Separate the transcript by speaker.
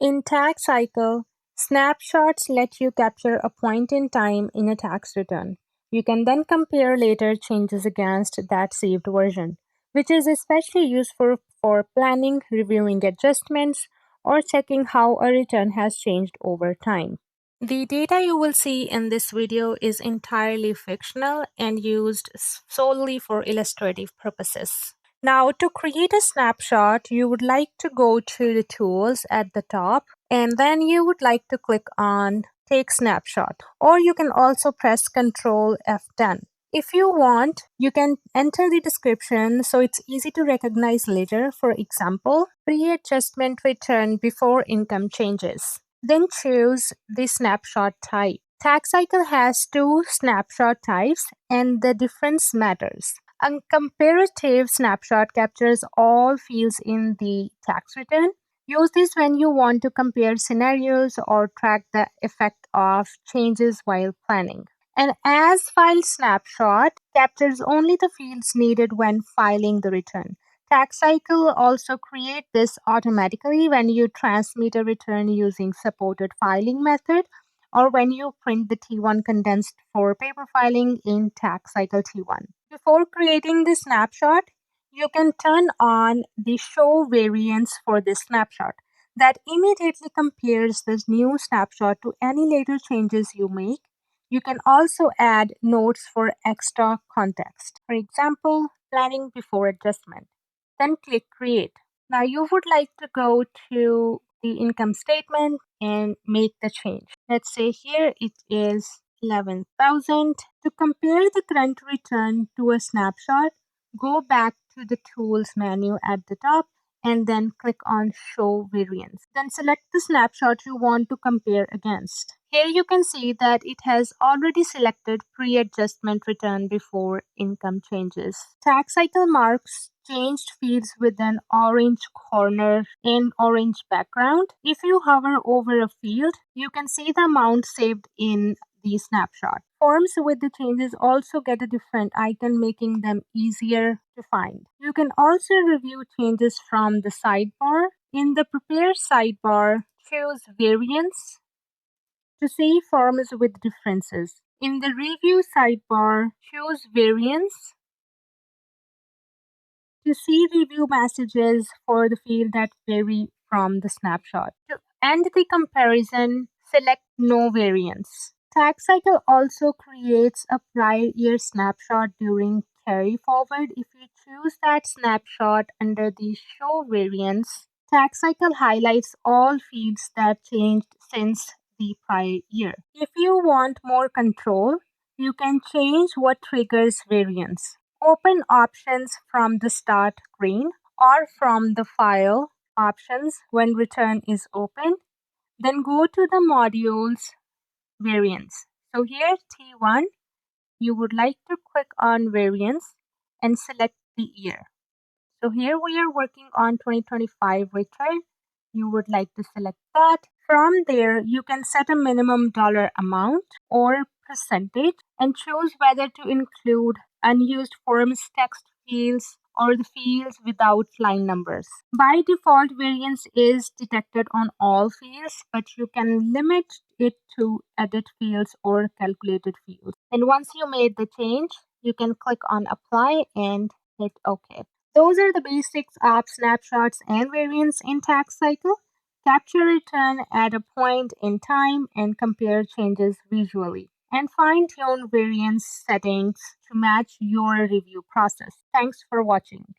Speaker 1: In TaxCycle, snapshots let you capture a point in time in a tax return. You can then compare later changes against that saved version, which is especially useful for planning, reviewing adjustments, or checking how a return has changed over time. The data you will see in this video is entirely fictional and used solely for illustrative purposes. Now, to create a snapshot, you would like to go to the tools at the top, and then you would like to click on Take Snapshot, or you can also press Ctrl F10. If you want, you can enter the description so it's easy to recognize later. For example, pre-adjustment return before income changes. Then choose the snapshot type. TaxCycle has two snapshot types, and the difference matters. A comparative snapshot captures all fields in the tax return. Use this when you want to compare scenarios or track the effect of changes while planning. An as file snapshot captures only the fields needed when filing the return. TaxCycle also creates this automatically when you transmit a return using supported filing method or when you print the T1 condensed for paper filing in TaxCycle T1. Before creating the snapshot, you can turn on the show variance for this snapshot. That immediately compares this new snapshot to any later changes you make. You can also add notes for extra context. For example, planning before adjustment. Then click Create. Now you would like to go to the income statement and make the change. Let's say here it is 11,000. To compare the current return to a snapshot, go back to the Tools menu at the top and then click on Show Variance. Then select the snapshot you want to compare against. Here you can see that it has already selected pre-adjustment return before income changes. TaxCycle marks changed fields with an orange corner and orange background. If you hover over a field, you can see the amount saved in the snapshot. Forms with the changes also get a different icon, making them easier to find. You can also review changes from the sidebar. In the Prepare sidebar, choose Variance to see forms with differences. In the Review sidebar, choose Variance to see review messages for the field that vary from the snapshot. To end the comparison, select No Variance. TaxCycle also creates a prior year snapshot during carry forward. If you choose that snapshot under the Show Variance, TaxCycle highlights all fields that changed since the prior year. If you want more control, you can change what triggers variance. Open options from the Start screen or from the File options when return is open. Then go to the Modules Variance. So here T1, you would like to click on Variance and select the year. So here we are working on 2025 return. You would like to select that. From there, you can set a minimum dollar amount or percentage and choose whether to include unused forms, text fields, or the fields without line numbers. By default, variance is detected on all fields, but you can limit it to edit fields or calculated fields. And once you made the change, you can click on Apply and hit OK. Those are the basics of snapshots and variance in TaxCycle. Capture return at a point in time and compare changes visually. And fine-tune variance settings to match your review process. Thanks for watching.